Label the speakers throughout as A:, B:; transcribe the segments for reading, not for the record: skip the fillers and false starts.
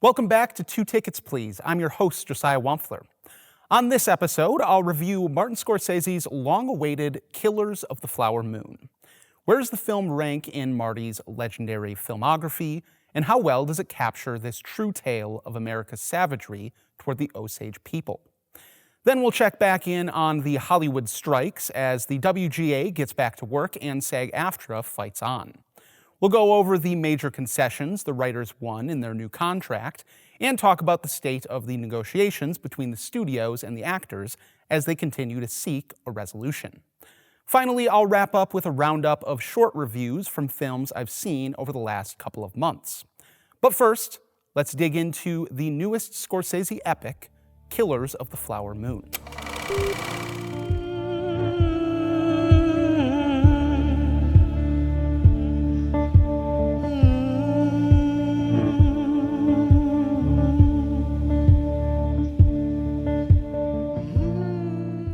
A: Welcome back to Two Tickets, Please. I'm your host, Josiah Wampfler. On this episode, I'll review Martin Scorsese's long-awaited Killers of the Flower Moon. Where does the film rank in Marty's legendary filmography, and how well does it capture this true tale of America's savagery toward the Osage people? Then we'll check back in on the Hollywood strikes as the WGA gets back to work and SAG-AFTRA fights on. We'll go over the major concessions the writers won in their new contract and talk about the state of the negotiations between the studios and the actors as they continue to seek a resolution. Finally, I'll wrap up with a roundup of short reviews from films I've seen over the last couple of months. But first, let's dig into the newest Scorsese epic, Killers of the Flower Moon.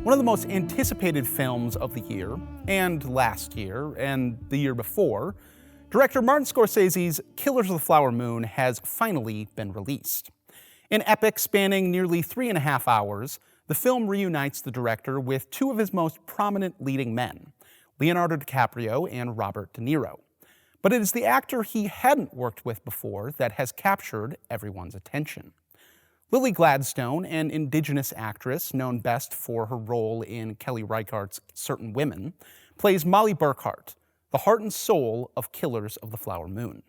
A: One of the most anticipated films of the year, and last year, and the year before, director Martin Scorsese's Killers of the Flower Moon has finally been released. An epic spanning nearly 3.5 hours, the film reunites the director with two of his most prominent leading men, Leonardo DiCaprio and Robert De Niro. But it is the actor he hadn't worked with before that has captured everyone's attention. Lily Gladstone, an Indigenous actress known best for her role in Kelly Reichardt's Certain Women, plays Molly Burkhart, the heart and soul of Killers of the Flower Moon.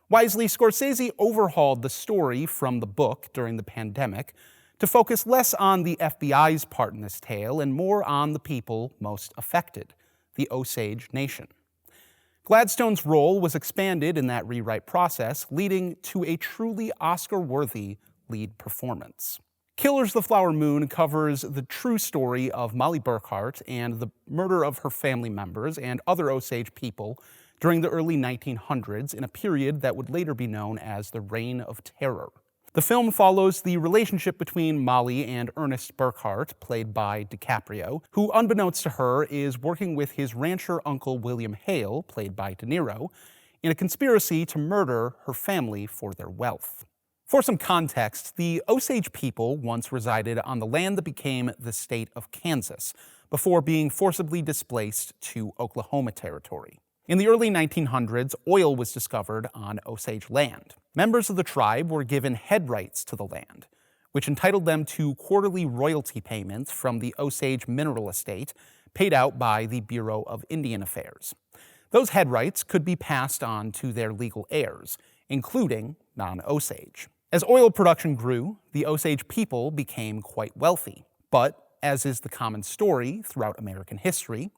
A: Wisely, Scorsese overhauled the story from the book during the pandemic to focus less on the FBI's part in this tale and more on the people most affected, the Osage Nation. Gladstone's role was expanded in that rewrite process, leading to a truly Oscar-worthy lead performance. Killers of the Flower Moon covers the true story of Molly Burkhart and the murder of her family members and other Osage people during the early 1900s in a period that would later be known as the Reign of Terror. The film follows the relationship between Molly and Ernest Burkhart, played by DiCaprio, who, unbeknownst to her, is working with his rancher uncle William Hale, played by De Niro, in a conspiracy to murder her family for their wealth. For some context, the Osage people once resided on the land that became the state of Kansas, before being forcibly displaced to Oklahoma Territory. In the early 1900s, oil was discovered on Osage land. Members of the tribe were given head rights to the land, which entitled them to quarterly royalty payments from the Osage mineral estate paid out by the Bureau of Indian Affairs. Those head rights could be passed on to their legal heirs, including non-Osage. As oil production grew, the Osage people became quite wealthy. But, as is the common story throughout American history,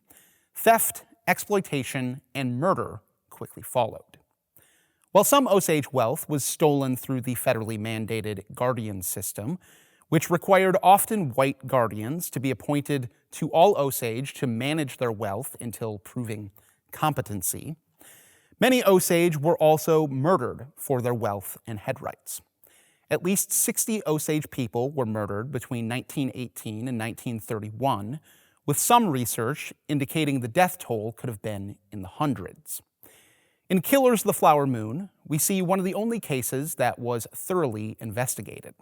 A: theft, exploitation, and murder quickly followed. While some Osage wealth was stolen through the federally mandated guardian system, which required often white guardians to be appointed to all Osage to manage their wealth until proving competency, many Osage were also murdered for their wealth and head rights. At least 60 Osage people were murdered between 1918 and 1931, with some research indicating the death toll could have been in the hundreds. In Killers of the Flower Moon, we see one of the only cases that was thoroughly investigated,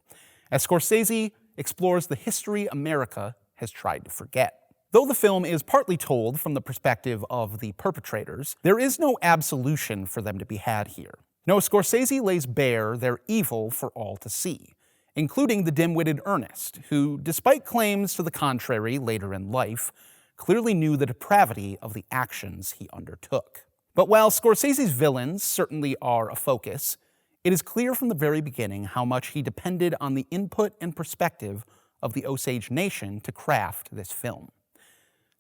A: as Scorsese explores the history America has tried to forget. Though the film is partly told from the perspective of the perpetrators, there is no absolution for them to be had here. No, Scorsese lays bare their evil for all to see, including the dim-witted Ernest, who, despite claims to the contrary later in life, clearly knew the depravity of the actions he undertook. But while Scorsese's villains certainly are a focus, it is clear from the very beginning how much he depended on the input and perspective of the Osage Nation to craft this film.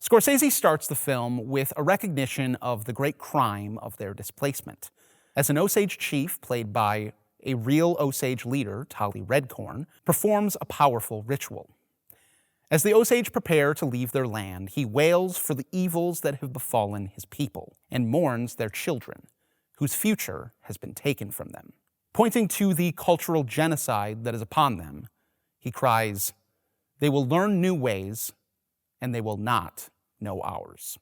A: Scorsese starts the film with a recognition of the great crime of their displacement, as an Osage chief, played by a real Osage leader, Tolly Redcorn, performs a powerful ritual. As the Osage prepare to leave their land, he wails for the evils that have befallen his people and mourns their children, whose future has been taken from them. Pointing to the cultural genocide that is upon them, he cries, "They will learn new ways, and they will not know ours."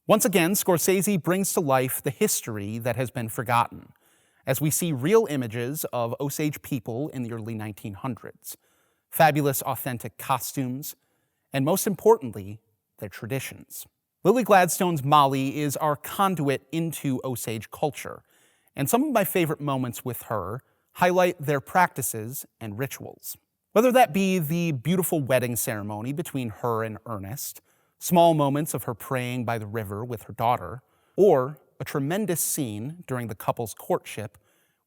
A: Once again, Scorsese brings to life the history that has been forgotten, as we see real images of Osage people in the early 1900s, fabulous authentic costumes, and most importantly, their traditions. Lily Gladstone's Molly is our conduit into Osage culture, and some of my favorite moments with her highlight their practices and rituals. Whether that be the beautiful wedding ceremony between her and Ernest, small moments of her praying by the river with her daughter, or a tremendous scene during the couple's courtship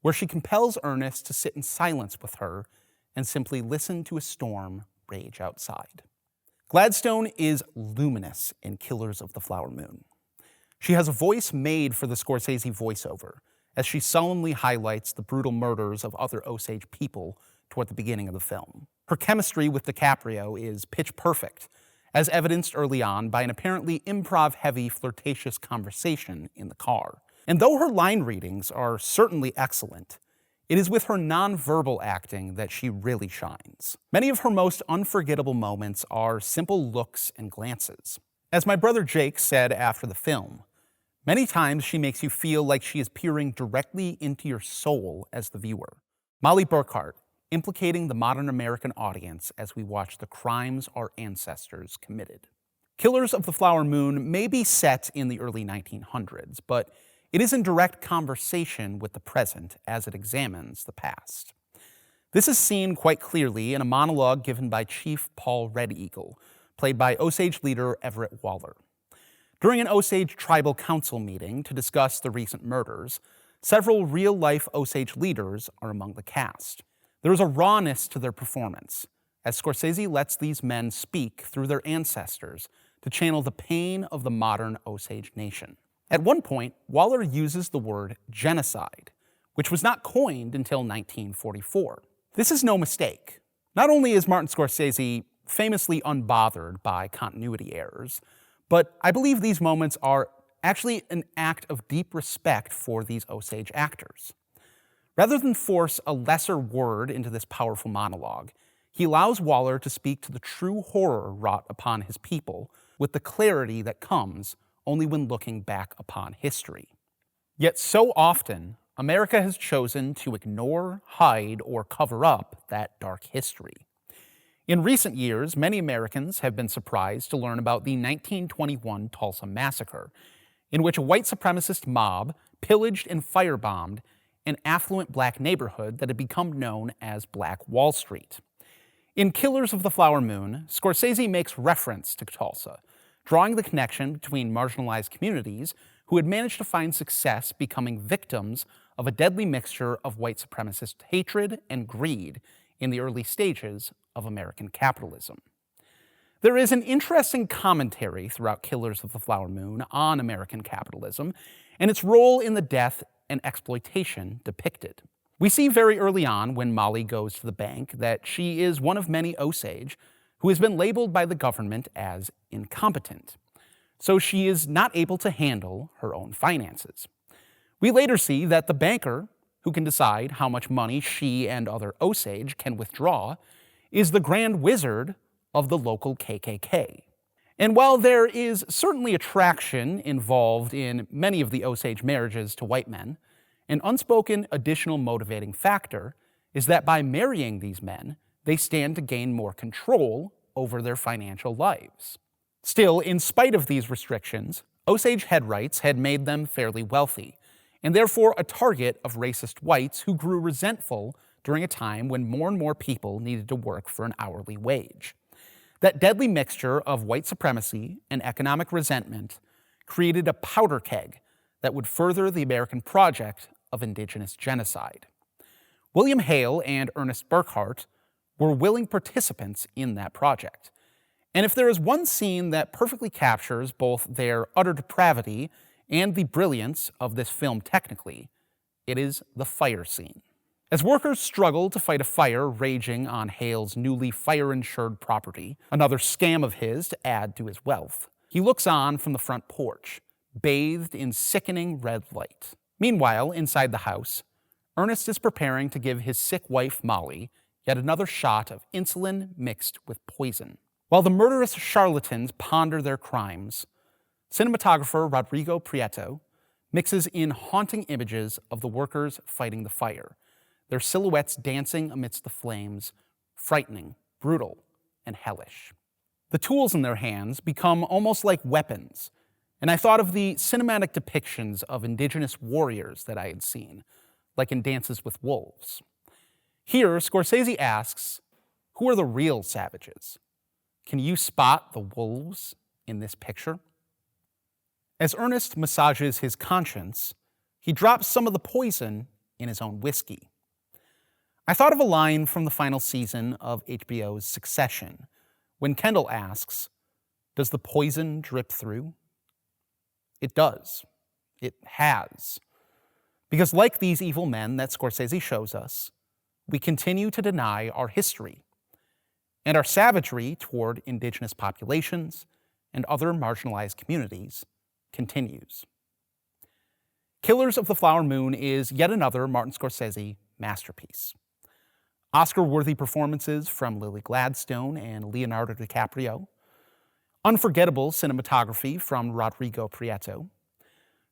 A: where she compels Ernest to sit in silence with her and simply listen to a storm rage outside. Gladstone is luminous in Killers of the Flower Moon. She has a voice made for the Scorsese voiceover, as she solemnly highlights the brutal murders of other Osage people toward the beginning of the film. Her chemistry with DiCaprio is pitch perfect, as evidenced early on by an apparently improv-heavy, flirtatious conversation in the car. And though her line readings are certainly excellent, it is with her nonverbal acting that she really shines. Many of her most unforgettable moments are simple looks and glances. As my brother Jake said after the film, many times she makes you feel like she is peering directly into your soul as the viewer. Molly Burkhart, implicating the modern American audience as we watch the crimes our ancestors committed. Killers of the Flower Moon may be set in the early 1900s, but it is in direct conversation with the present as it examines the past. This is seen quite clearly in a monologue given by Chief Paul Red Eagle, played by Osage leader Everett Waller. During an Osage tribal council meeting to discuss the recent murders, several real-life Osage leaders are among the cast. There is a rawness to their performance, as Scorsese lets these men speak through their ancestors to channel the pain of the modern Osage nation. At one point, Waller uses the word genocide, which was not coined until 1944. This is no mistake. Not only is Martin Scorsese famously unbothered by continuity errors, but I believe these moments are actually an act of deep respect for these Osage actors. Rather than force a lesser word into this powerful monologue, he allows Waller to speak to the true horror wrought upon his people with the clarity that comes only when looking back upon history. Yet so often, America has chosen to ignore, hide, or cover up that dark history. In recent years, many Americans have been surprised to learn about the 1921 Tulsa Massacre, in which a white supremacist mob pillaged and firebombed an affluent black neighborhood that had become known as Black Wall Street. In Killers of the Flower Moon, Scorsese makes reference to Tulsa, drawing the connection between marginalized communities who had managed to find success becoming victims of a deadly mixture of white supremacist hatred and greed in the early stages of American capitalism. There is an interesting commentary throughout Killers of the Flower Moon on American capitalism and its role in the death and exploitation depicted. We see very early on when Molly goes to the bank that she is one of many Osage who has been labeled by the government as incompetent, so she is not able to handle her own finances. We later see that the banker, who can decide how much money she and other Osage can withdraw, is the grand wizard of the local KKK. And while there is certainly attraction involved in many of the Osage marriages to white men, an unspoken additional motivating factor is that by marrying these men, they stand to gain more control over their financial lives. Still, in spite of these restrictions, Osage headrights had made them fairly wealthy, and therefore a target of racist whites who grew resentful during a time when more and more people needed to work for an hourly wage. That deadly mixture of white supremacy and economic resentment created a powder keg that would further the American project of indigenous genocide. William Hale and Ernest Burkhart were willing participants in that project. And if there is one scene that perfectly captures both their utter depravity and the brilliance of this film technically, it is the fire scene. As workers struggle to fight a fire raging on Hale's newly fire-insured property, another scam of his to add to his wealth, he looks on from the front porch, bathed in sickening red light. Meanwhile, inside the house, Ernest is preparing to give his sick wife, Molly, yet another shot of insulin mixed with poison. While the murderous charlatans ponder their crimes, cinematographer Rodrigo Prieto mixes in haunting images of the workers fighting the fire, their silhouettes dancing amidst the flames, frightening, brutal, and hellish. The tools in their hands become almost like weapons, and I thought of the cinematic depictions of indigenous warriors that I had seen, like in Dances with Wolves. Here, Scorsese asks, who are the real savages? Can you spot the wolves in this picture? As Ernest massages his conscience, he drops some of the poison in his own whiskey. I thought of a line from the final season of HBO's Succession, when Kendall asks, does the poison drip through? It does. It has. Because like these evil men that Scorsese shows us, we continue to deny our history and our savagery toward indigenous populations and other marginalized communities continues. Killers of the Flower Moon is yet another Martin Scorsese masterpiece. Oscar-worthy performances from Lily Gladstone and Leonardo DiCaprio, unforgettable cinematography from Rodrigo Prieto,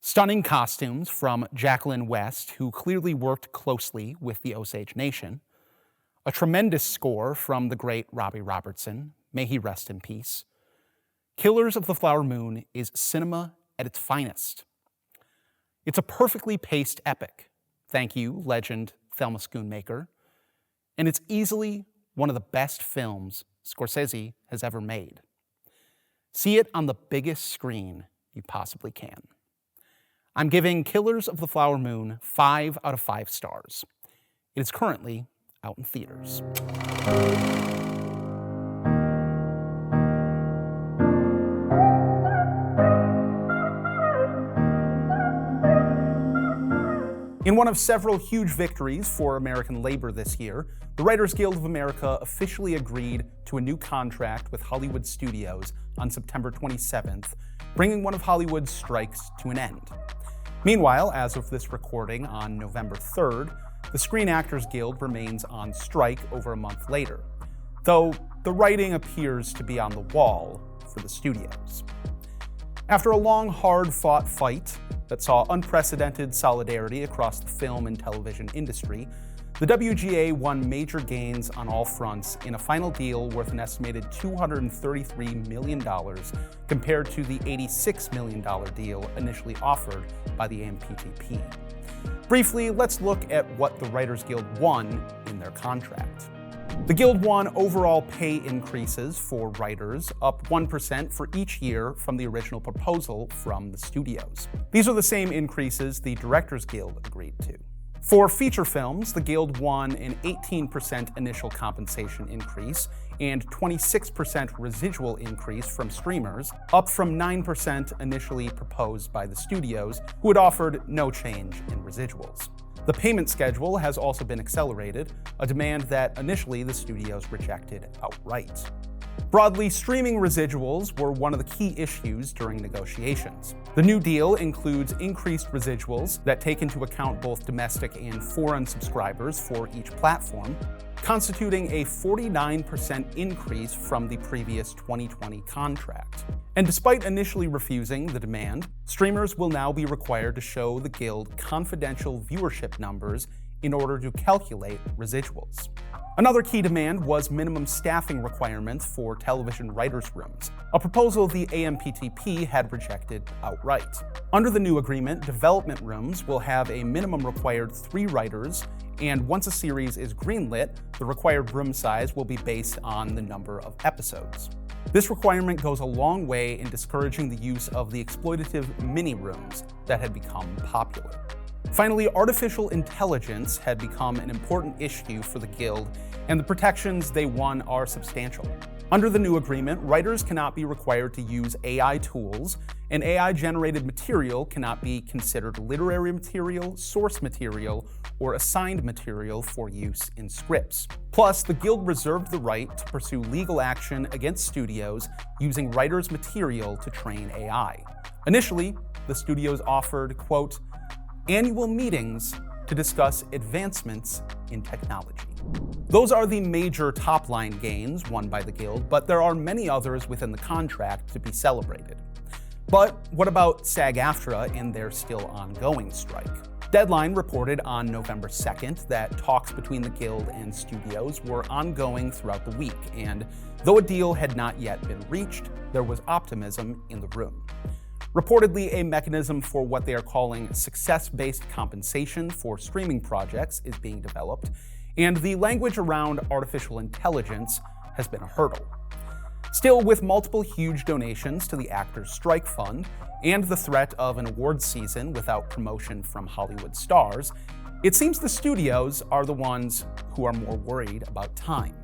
A: stunning costumes from Jacqueline West, who clearly worked closely with the Osage Nation, a tremendous score from the great Robbie Robertson, may he rest in peace. Killers of the Flower Moon is cinema at its finest. It's a perfectly paced epic, thank you, legend Thelma Schoonmaker, and it's easily one of the best films Scorsese has ever made. See it on the biggest screen you possibly can. I'm giving Killers of the Flower Moon 5 out of 5 stars. It is currently out in theaters. In one of several huge victories for American labor this year, the Writers Guild of America officially agreed to a new contract with Hollywood studios on September 27th, bringing one of Hollywood's strikes to an end. Meanwhile, as of this recording on November 3rd, the Screen Actors Guild remains on strike over a month later, though the writing appears to be on the wall for the studios. After a long, hard-fought fight that saw unprecedented solidarity across the film and television industry, the WGA won major gains on all fronts in a final deal worth an estimated $233 million compared to the $86 million deal initially offered by the AMPTP. Briefly, let's look at what the Writers Guild won in their contract. The Guild won overall pay increases for writers, up 1% for each year from the original proposal from the studios. These are the same increases the Directors Guild agreed to. For feature films, the Guild won an 18% initial compensation increase and 26% residual increase from streamers, up from 9% initially proposed by the studios, who had offered no change in residuals. The payment schedule has also been accelerated, a demand that initially the studios rejected outright. Broadly, streaming residuals were one of the key issues during negotiations. The new deal includes increased residuals that take into account both domestic and foreign subscribers for each platform, constituting a 49% increase from the previous 2020 contract. And despite initially refusing the demand, streamers will now be required to show the Guild confidential viewership numbers in order to calculate residuals. Another key demand was minimum staffing requirements for television writers' rooms, a proposal the AMPTP had rejected outright. Under the new agreement, development rooms will have a minimum required 3 writers, and once a series is greenlit, the required room size will be based on the number of episodes. This requirement goes a long way in discouraging the use of the exploitative mini-rooms that had become popular. Finally, artificial intelligence had become an important issue for the Guild, and the protections they won are substantial. Under the new agreement, writers cannot be required to use AI tools, and AI-generated material cannot be considered literary material, source material, or assigned material for use in scripts. Plus, the Guild reserved the right to pursue legal action against studios using writers' material to train AI. Initially, the studios offered, quote, annual meetings to discuss advancements in technology. Those are the major top-line gains won by the Guild, but there are many others within the contract to be celebrated. But what about SAG-AFTRA and their still ongoing strike? Deadline reported on November 2nd that talks between the Guild and studios were ongoing throughout the week, and though a deal had not yet been reached, there was optimism in the room. Reportedly, a mechanism for what they are calling success-based compensation for streaming projects is being developed, and the language around artificial intelligence has been a hurdle. Still, with multiple huge donations to the Actors Strike Fund and the threat of an awards season without promotion from Hollywood stars, it seems the studios are the ones who are more worried about time.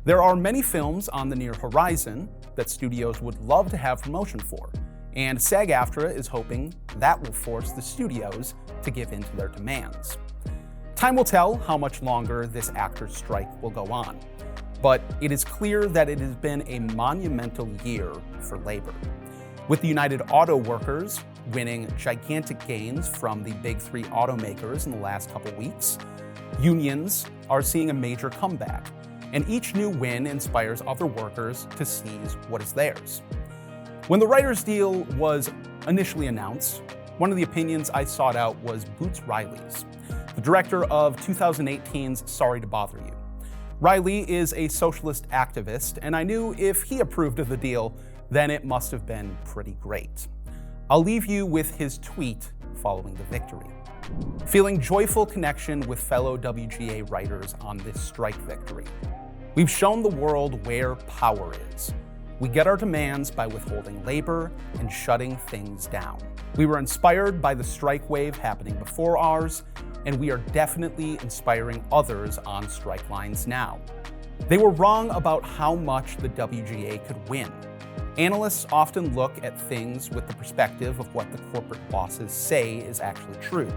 A: There are many films on the near horizon that studios would love to have promotion for, and SAG-AFTRA is hoping that will force the studios to give in to their demands. Time will tell how much longer this actors' strike will go on, but it is clear that it has been a monumental year for labor. With the United Auto Workers winning gigantic gains from the big three automakers in the last couple weeks, unions are seeing a major comeback, and each new win inspires other workers to seize what is theirs. When the writers' deal was initially announced, one of the opinions I sought out was Boots Riley's, the director of 2018's Sorry to Bother You. Riley is a socialist activist, and I knew if he approved of the deal, then it must have been pretty great. I'll leave you with his tweet following the victory. Feeling joyful connection with fellow WGA writers on this strike victory. We've shown the world where power is. We get our demands by withholding labor and shutting things down. We were inspired by the strike wave happening before ours, and we are definitely inspiring others on strike lines now. They were wrong about how much the WGA could win. Analysts often look at things with the perspective of what the corporate bosses say is actually true.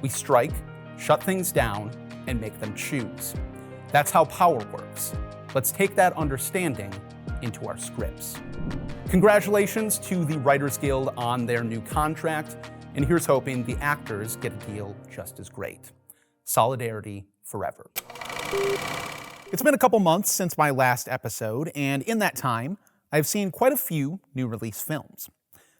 A: We strike, shut things down, and make them choose. That's how power works. Let's take that understanding into our scripts. Congratulations to the Writers Guild on their new contract, and here's hoping the actors get a deal just as great. Solidarity forever. It's been a couple months since my last episode, and in that time, I've seen quite a few new release films.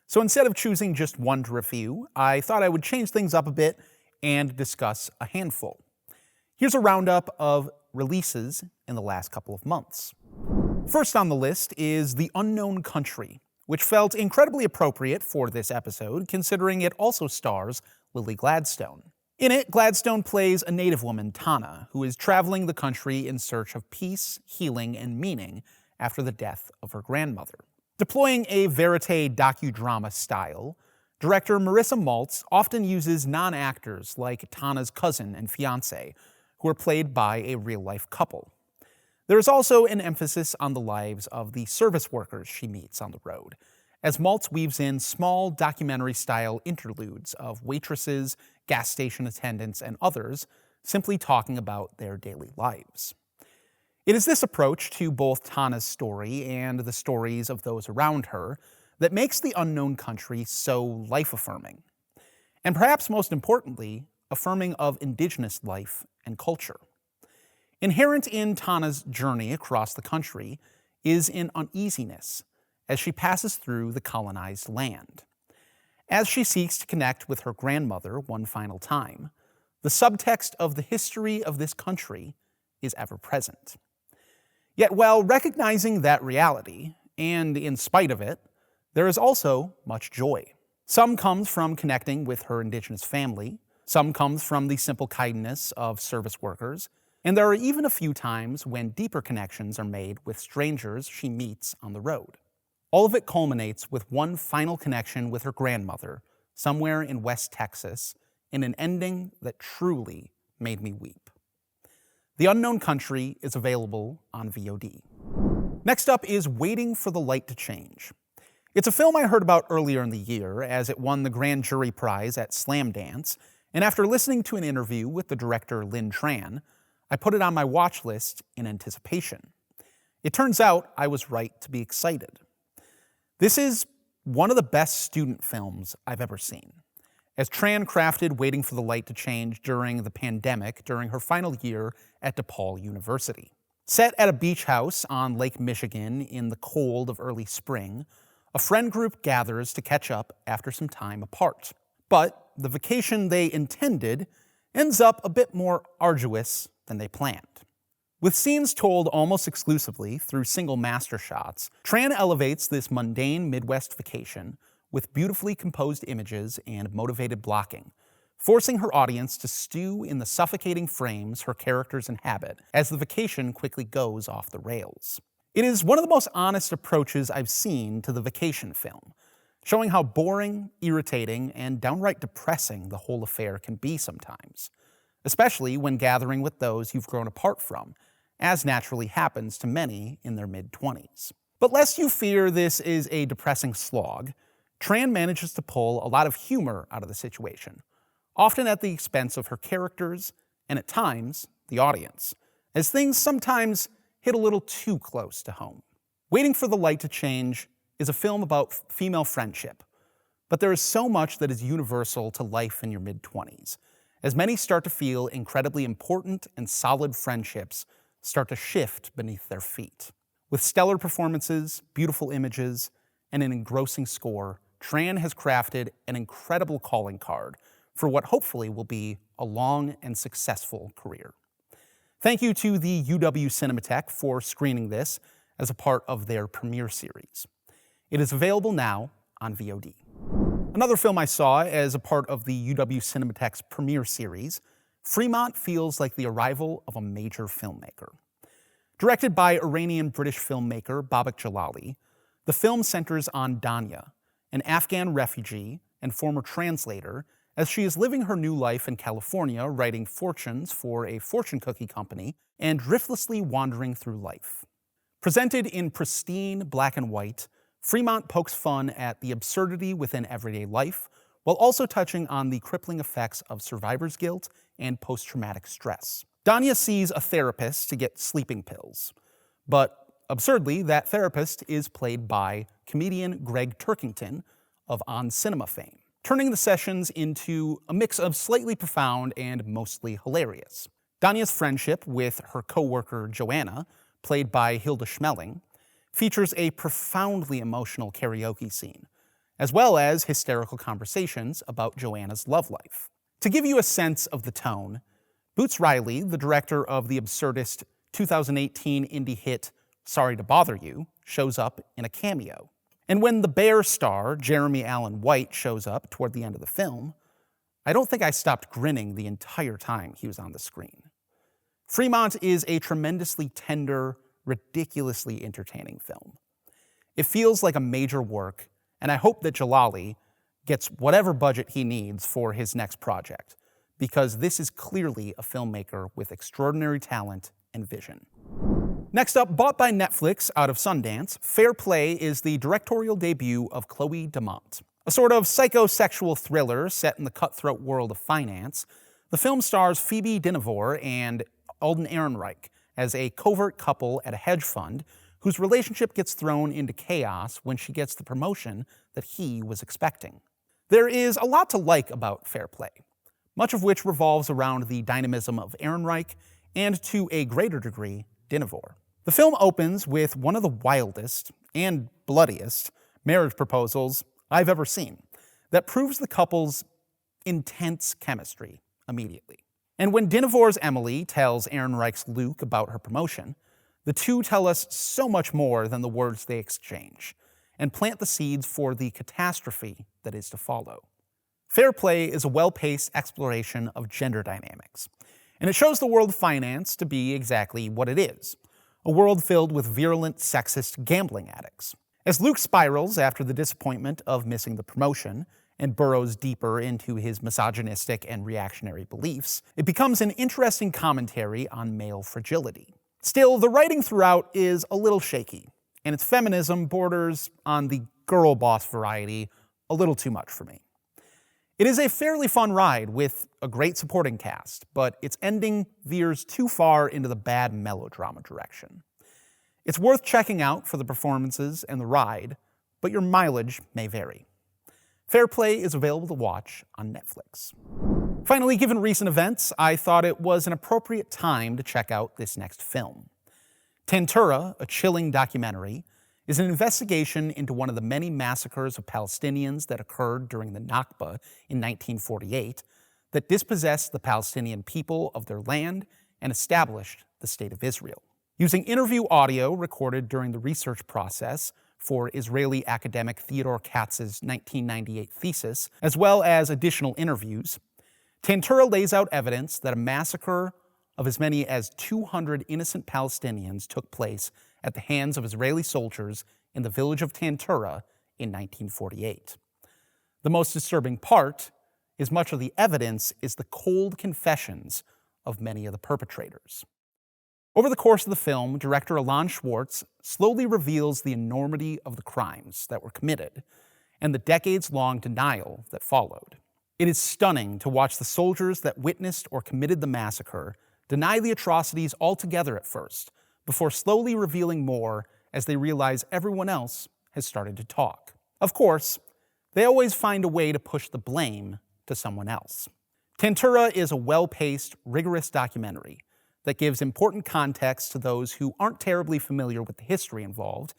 A: So instead of choosing just one to review, I thought I would change things up a bit and discuss a handful. Here's a roundup of releases in the last couple of months. First on the list is The Unknown Country, which felt incredibly appropriate for this episode, considering it also stars Lily Gladstone. In it, Gladstone plays a native woman, Tana, who is traveling the country in search of peace, healing, and meaning after the death of her grandmother. Deploying a verite docudrama style, director Marissa Maltz often uses non-actors like Tana's cousin and fiancé, who are played by a real-life couple. There is also an emphasis on the lives of the service workers she meets on the road, as Maltz weaves in small documentary-style interludes of waitresses, gas station attendants, and others simply talking about their daily lives. It is this approach to both Tana's story and the stories of those around her that makes The Unknown Country so life-affirming, and perhaps most importantly, affirming of Indigenous life and culture. Inherent in Tana's journey across the country is an uneasiness as she passes through the colonized land. As she seeks to connect with her grandmother one final time, the subtext of the history of this country is ever present. Yet while recognizing that reality, and in spite of it, there is also much joy. Some comes from connecting with her Indigenous family, some comes from the simple kindness of service workers, and there are even a few times when deeper connections are made with strangers she meets on the road. All of it culminates with one final connection with her grandmother, somewhere in West Texas, in an ending that truly made me weep. The Unknown Country is available on VOD. Next up is Waiting for the Light to Change. It's a film I heard about earlier in the year as it won the Grand Jury Prize at Slamdance, and after listening to an interview with the director Lynn Tran, I put it on my watch list in anticipation. It turns out I was right to be excited. This is one of the best student films I've ever seen, as Tran crafted Waiting for the Light to Change during the pandemic during her final year at DePaul University. Set at a beach house on Lake Michigan in the cold of early spring, A friend group gathers to catch up after some time apart. But the vacation they intended ends up a bit more arduous than they planned. With scenes told almost exclusively through single master shots, Tran elevates this mundane Midwest vacation with beautifully composed images and motivated blocking, forcing her audience to stew in the suffocating frames her characters inhabit as the vacation quickly goes off the rails. It is one of the most honest approaches I've seen to the vacation film, showing how boring, irritating, and downright depressing the whole affair can be sometimes, especially when gathering with those you've grown apart from, as naturally happens to many in their mid-20s. But lest you fear this is a depressing slog, Tran manages to pull a lot of humor out of the situation, often at the expense of her characters and, at times, the audience, as things sometimes hit a little too close to home. Waiting for the Light to Change is a film about female friendship, but there is so much that is universal to life in your mid-20s, as many start to feel incredibly important and solid friendships start to shift beneath their feet. With stellar performances, beautiful images, and an engrossing score, Tran has crafted an incredible calling card for what hopefully will be a long and successful career. Thank you to the UW Cinematheque for screening this as a part of their premiere series. It is available now on VOD. Another film I saw as a part of the UW Cinematheque's premiere series, Fremont feels like the arrival of a major filmmaker. Directed by Iranian-British filmmaker Babak Jalali, the film centers on Danya, an Afghan refugee and former translator, as she is living her new life in California, writing fortunes for a fortune cookie company and driftlessly wandering through life. Presented in pristine black and white, Fremont pokes fun at the absurdity within everyday life, while also touching on the crippling effects of survivor's guilt and post-traumatic stress. Danya sees a therapist to get sleeping pills, but absurdly, that therapist is played by comedian Greg Turkington of On Cinema fame, turning the sessions into a mix of slightly profound and mostly hilarious. Danya's friendship with her co-worker Joanna, played by Hilda Schmeling, features a profoundly emotional karaoke scene, as well as hysterical conversations about Joanna's love life. To give you a sense of the tone, Boots Riley, the director of the absurdist 2018 indie hit Sorry to Bother You, shows up in a cameo. And when the Bear star, Jeremy Allen White, shows up toward the end of the film, I don't think I stopped grinning the entire time he was on the screen. Fremont is a tremendously tender, ridiculously entertaining film. It feels like a major work, and I hope that Jalali gets whatever budget he needs for his next project, because this is clearly a filmmaker with extraordinary talent and vision. Next up, bought by Netflix out of Sundance, Fair Play is the directorial debut of Chloe Damont. A sort of psychosexual thriller set in the cutthroat world of finance, the film stars Phoebe Dynevor and Alden Ehrenreich as a covert couple at a hedge fund whose relationship gets thrown into chaos when she gets the promotion that he was expecting. There is a lot to like about Fair Play, much of which revolves around the dynamism of Ehrenreich and, to a greater degree, Dynevor. The film opens with one of the wildest and bloodiest marriage proposals I've ever seen that proves the couple's intense chemistry immediately. And when Dynevor's Emily tells Ehrenreich's Luke about her promotion, the two tell us so much more than the words they exchange, and plant the seeds for the catastrophe that is to follow. Fair Play is a well-paced exploration of gender dynamics, and it shows the world of finance to be exactly what it is, a world filled with virulent, sexist gambling addicts. As Luke spirals after the disappointment of missing the promotion and burrows deeper into his misogynistic and reactionary beliefs, it becomes an interesting commentary on male fragility. Still, the writing throughout is a little shaky, and its feminism borders on the girl boss variety a little too much for me. It is a fairly fun ride with a great supporting cast, but its ending veers too far into the bad melodrama direction. It's worth checking out for the performances and the ride, but your mileage may vary. Fair Play is available to watch on Netflix. Finally, given recent events, I thought it was an appropriate time to check out this next film. Tantura, a chilling documentary, is an investigation into one of the many massacres of Palestinians that occurred during the Nakba in 1948 that dispossessed the Palestinian people of their land and established the State of Israel. Using interview audio recorded during the research process for Israeli academic Theodore Katz's 1998 thesis, as well as additional interviews, Tantura lays out evidence that a massacre of as many as 200 innocent Palestinians took place at the hands of Israeli soldiers in the village of Tantura in 1948. The most disturbing part is much of the evidence is the cold confessions of many of the perpetrators. Over the course of the film, director Alon Schwartz slowly reveals the enormity of the crimes that were committed and the decades-long denial that followed. It is stunning to watch the soldiers that witnessed or committed the massacre deny the atrocities altogether at first, before slowly revealing more as they realize everyone else has started to talk. Of course, they always find a way to push the blame to someone else. Tantura is a well-paced, rigorous documentary that gives important context to those who aren't terribly familiar with the history involved,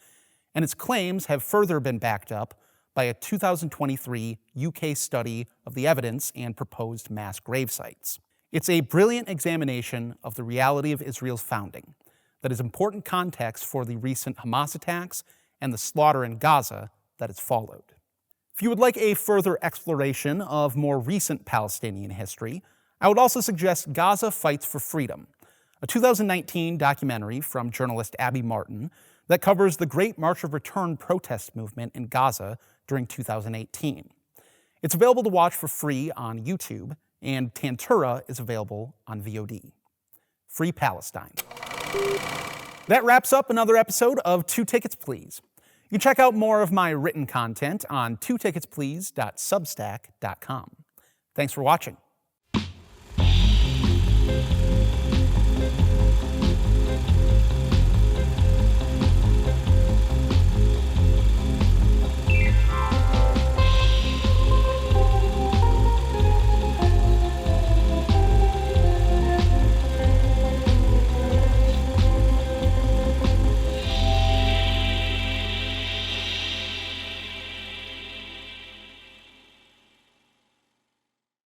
A: and its claims have further been backed up by a 2023 UK study of the evidence and proposed mass grave sites. It's a brilliant examination of the reality of Israel's founding that is important context for the recent Hamas attacks and the slaughter in Gaza that has followed. If you would like a further exploration of more recent Palestinian history, I would also suggest Gaza Fights for Freedom, a 2019 documentary from journalist Abby Martin that covers the Great March of Return protest movement in Gaza during 2018. It's available to watch for free on YouTube, and Tantura is available on VOD. Free Palestine. That wraps up another episode of 2 Tickets Please. You can check out more of my written content on 2ticketsplease.substack.com. Thanks for watching.